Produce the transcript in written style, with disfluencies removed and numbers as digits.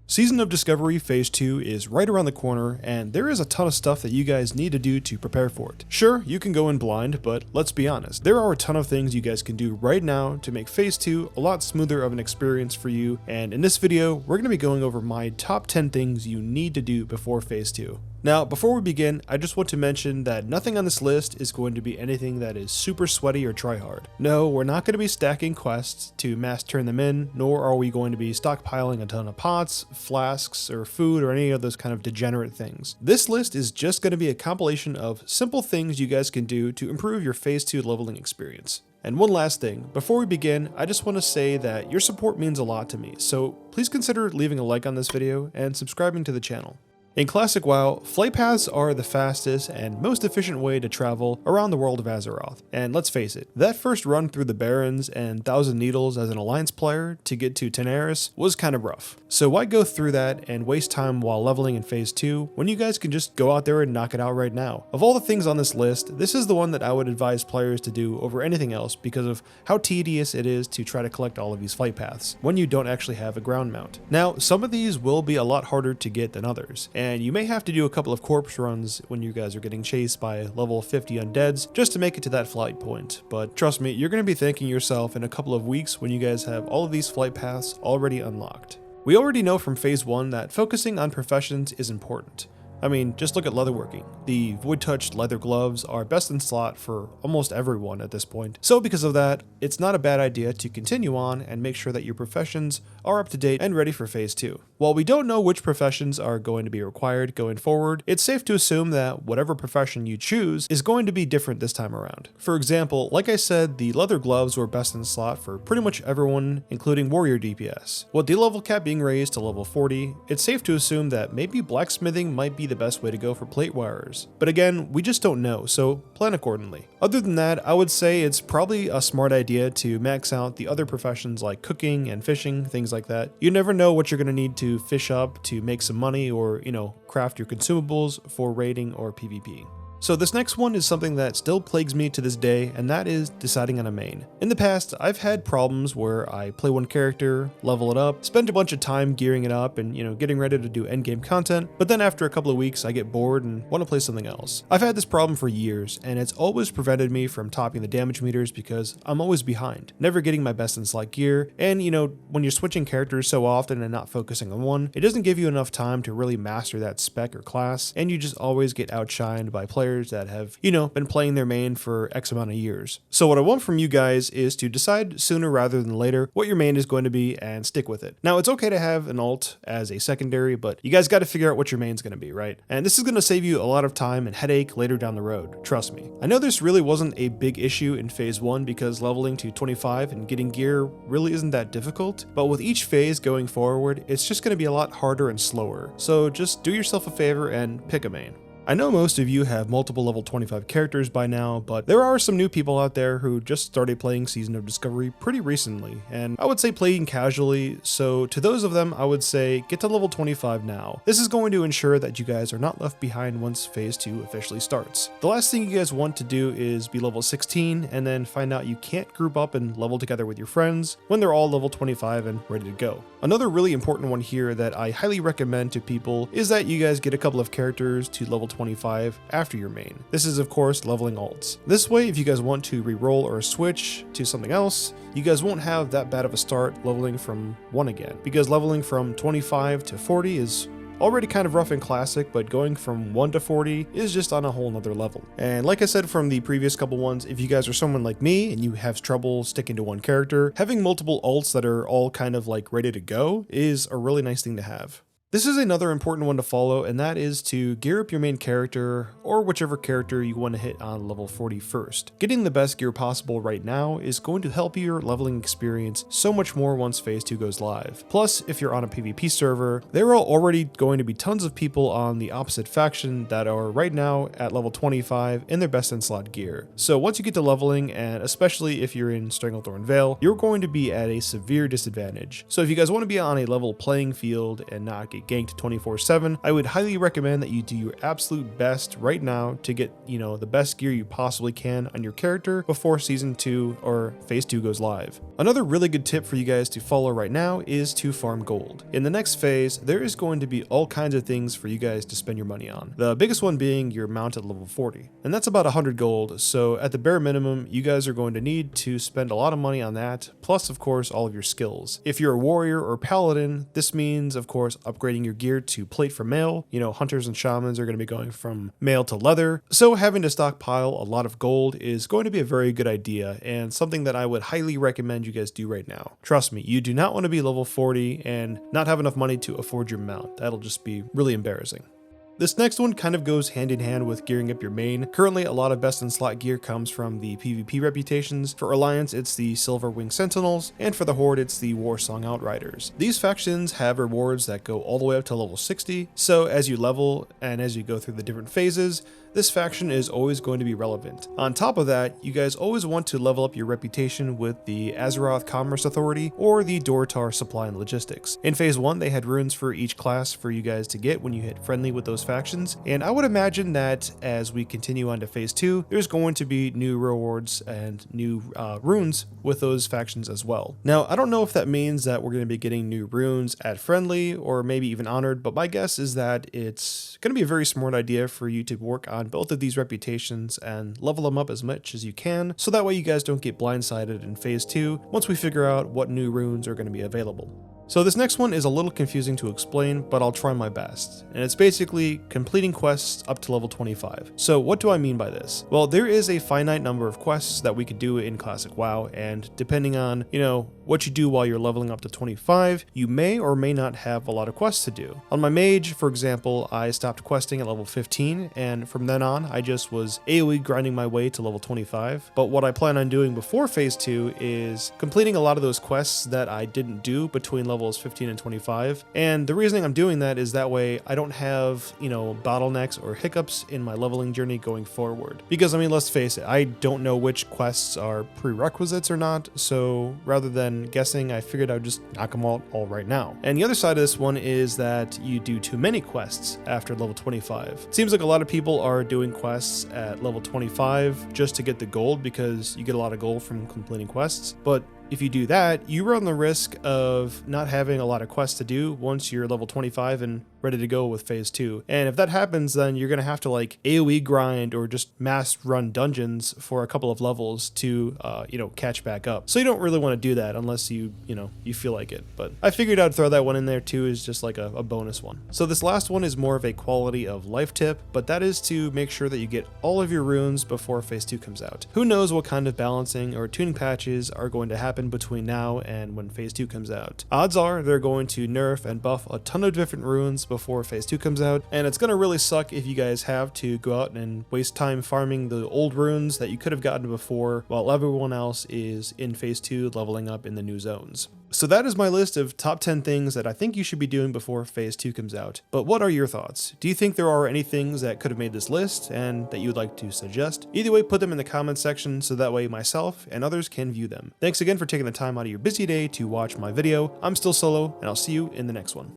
Season of Discovery Phase 2 is right around the corner, and there is a ton of stuff that you guys need to do to prepare for it. Sure, you can go in blind, but let's be honest, there are a ton of things you guys can do right now to make Phase 2 a lot smoother of an experience for you, and in this video, we're going to be going over my top 10 things you need to do before Phase 2. Now, before we begin, I just want to mention that nothing on this list is going to be anything that is super sweaty or try hard. No, we're not going to be stacking quests to mass turn them in, nor are we going to be stockpiling a ton of pots, flasks, or food, or any of those kind of degenerate things. This list is just going to be a compilation of simple things you guys can do to improve your Phase 2 leveling experience. And one last thing, before we begin, I just want to say that your support means a lot to me, so please consider leaving a like on this video and subscribing to the channel. In classic WoW, flight paths are the fastest and most efficient way to travel around the world of Azeroth. And let's face it, that first run through the Barrens and Thousand Needles as an Alliance player to get to Tenaris was kind of rough. So why go through that and waste time while leveling in Phase 2 when you guys can just go out there and knock it out right now? Of all the things on this list, this is the one that I would advise players to do over anything else because of how tedious it is to try to collect all of these flight paths when you don't actually have a ground mount. Now, some of these will be a lot harder to get than others, and you may have to do a couple of corpse runs when you guys are getting chased by level 50 undeads just to make it to that flight point. But trust me, you're going to be thanking yourself in a couple of weeks when you guys have all of these flight paths already unlocked. We already know from Phase 1 that focusing on professions is important. I mean, just look at leatherworking. The wood-touched leather gloves are best in slot for almost everyone at this point. So because of that, it's not a bad idea to continue on and make sure that your professions are up to date and ready for Phase 2. While we don't know which professions are going to be required going forward, it's safe to assume that whatever profession you choose is going to be different this time around. For example, like I said, the leather gloves were best in slot for pretty much everyone, including warrior DPS. With the level cap being raised to level 40, it's safe to assume that maybe blacksmithing might be the best way to go for plate wirers. But again, we just don't know, so plan accordingly. Other than that, I would say it's probably a smart idea to max out the other professions like cooking and fishing, things like that. You never know what you're going to need to fish up to make some money or, craft your consumables for raiding or PvP. So this next one is something that still plagues me to this day, and that is deciding on a main. In the past, I've had problems where I play one character, level it up, spend a bunch of time gearing it up and, getting ready to do endgame content, but then after a couple of weeks I get bored and want to play something else. I've had this problem for years, and it's always prevented me from topping the damage meters because I'm always behind, never getting my best in slot gear, and when you're switching characters so often and not focusing on one, it doesn't give you enough time to really master that spec or class, and you just always get outshined by players that have, been playing their main for X amount of years. So what I want from you guys is to decide sooner rather than later what your main is going to be and stick with it. Now, it's okay to have an ult as a secondary, but you guys got to figure out what your main's going to be, right? And this is going to save you a lot of time and headache later down the road, trust me. I know this really wasn't a big issue in Phase 1 because leveling to 25 and getting gear really isn't that difficult, but with each phase going forward, it's just going to be a lot harder and slower. So just do yourself a favor and pick a main. I know most of you have multiple level 25 characters by now, but there are some new people out there who just started playing Season of Discovery pretty recently, and I would say playing casually, so to those of them I would say get to level 25 now. This is going to ensure that you guys are not left behind once Phase 2 officially starts. The last thing you guys want to do is be level 16 and then find out you can't group up and level together with your friends when they're all level 25 and ready to go. Another really important one here that I highly recommend to people is that you guys get a couple of characters to level 25 after your main. This is of course leveling ults. This way, if you guys want to reroll or switch to something else, you guys won't have that bad of a start leveling from 1 again, because leveling from 25 to 40 is already kind of rough in classic, but going from 1 to 40 is just on a whole nother level. And like I said from the previous couple ones, if you guys are someone like me and you have trouble sticking to one character, having multiple ults that are all kind of like ready to go is a really nice thing to have. This is another important one to follow, and that is to gear up your main character, or whichever character you want to hit on level 40 first. Getting the best gear possible right now is going to help your leveling experience so much more once Phase 2 goes live. Plus, if you're on a PvP server, there are already going to be tons of people on the opposite faction that are right now at level 25 in their best in slot gear. So once you get to leveling, and especially if you're in Stranglethorn Vale, you're going to be at a severe disadvantage. So if you guys want to be on a level playing field and not get get ganked 24/7, I would highly recommend that you do your absolute best right now to get, the best gear you possibly can on your character before Season 2 or Phase 2 goes live. Another really good tip for you guys to follow right now is to farm gold. In the next phase, there is going to be all kinds of things for you guys to spend your money on. The biggest one being your mount at level 40. And that's about 100 gold, so at the bare minimum, you guys are going to need to spend a lot of money on that, plus of course all of your skills. If you're a warrior or paladin, this means of course upgrading your gear to plate for mail. Hunters and shamans are going to be going from mail to leather, so having to stockpile a lot of gold is going to be a very good idea and something that I would highly recommend you guys do right now. Trust me, you do not want to be level 40 and not have enough money to afford your mount. That'll just be really embarrassing. This next one kind of goes hand in hand with gearing up your main. Currently, a lot of best in slot gear comes from the PvP reputations. For Alliance, it's the Silver Wing Sentinels, and for the Horde, it's the Warsong Outriders. These factions have rewards that go all the way up to level 60, so as you level and as you go through the different phases, this faction is always going to be relevant. On top of that, you guys always want to level up your reputation with the Azeroth Commerce Authority or the Dortar Supply and Logistics. In Phase 1, they had runes for each class for you guys to get when you hit friendly with those factions, and I would imagine that as we continue on to Phase 2, there's going to be new rewards and new runes with those factions as well. Now, I don't know if that means that we're going to be getting new runes at friendly or maybe even honored, but my guess is that it's going to be a very smart idea for you to work on both of these reputations and level them up as much as you can, so that way you guys don't get blindsided in Phase 2 once we figure out what new runes are going to be available. So this next one is a little confusing to explain, but I'll try my best. And it's basically completing quests up to level 25. So what do I mean by this? Well, there is a finite number of quests that we could do in Classic WoW, and depending on, what you do while you're leveling up to 25, you may or may not have a lot of quests to do. On my mage, for example, I stopped questing at level 15, and from then on, I just was AoE grinding my way to level 25. But what I plan on doing before Phase 2 is completing a lot of those quests that I didn't do between levels 15 and 25. And the reasoning I'm doing that is that way I don't have, bottlenecks or hiccups in my leveling journey going forward. Because, let's face it, I don't know which quests are prerequisites or not, so rather than guessing, I figured I would just knock them all right now. And the other side of this one is that you do too many quests after level 25. It seems like a lot of people are doing quests at level 25 just to get the gold because you get a lot of gold from completing quests, but if you do that, you run the risk of not having a lot of quests to do once you're level 25 and ready to go with Phase 2. And if that happens, then you're going to have to AoE grind or just mass run dungeons for a couple of levels to, catch back up. So you don't really want to do that unless you feel like it. But I figured I'd throw that one in there too as just like a bonus one. So this last one is more of a quality of life tip, but that is to make sure that you get all of your runes before Phase 2 comes out. Who knows what kind of balancing or tuning patches are going to happen between now and when Phase 2 comes out. Odds are they're going to nerf and buff a ton of different runes before Phase 2 comes out, and it's going to really suck if you guys have to go out and waste time farming the old runes that you could have gotten before while everyone else is in Phase 2 leveling up in the new zones. So that is my list of top 10 things that I think you should be doing before Phase 2 comes out. But what are your thoughts? Do you think there are any things that could have made this list and that you would like to suggest? Either way, put them in the comments section so that way myself and others can view them. Thanks again for taking the time out of your busy day to watch my video. I'm Stillsolo, and I'll see you in the next one.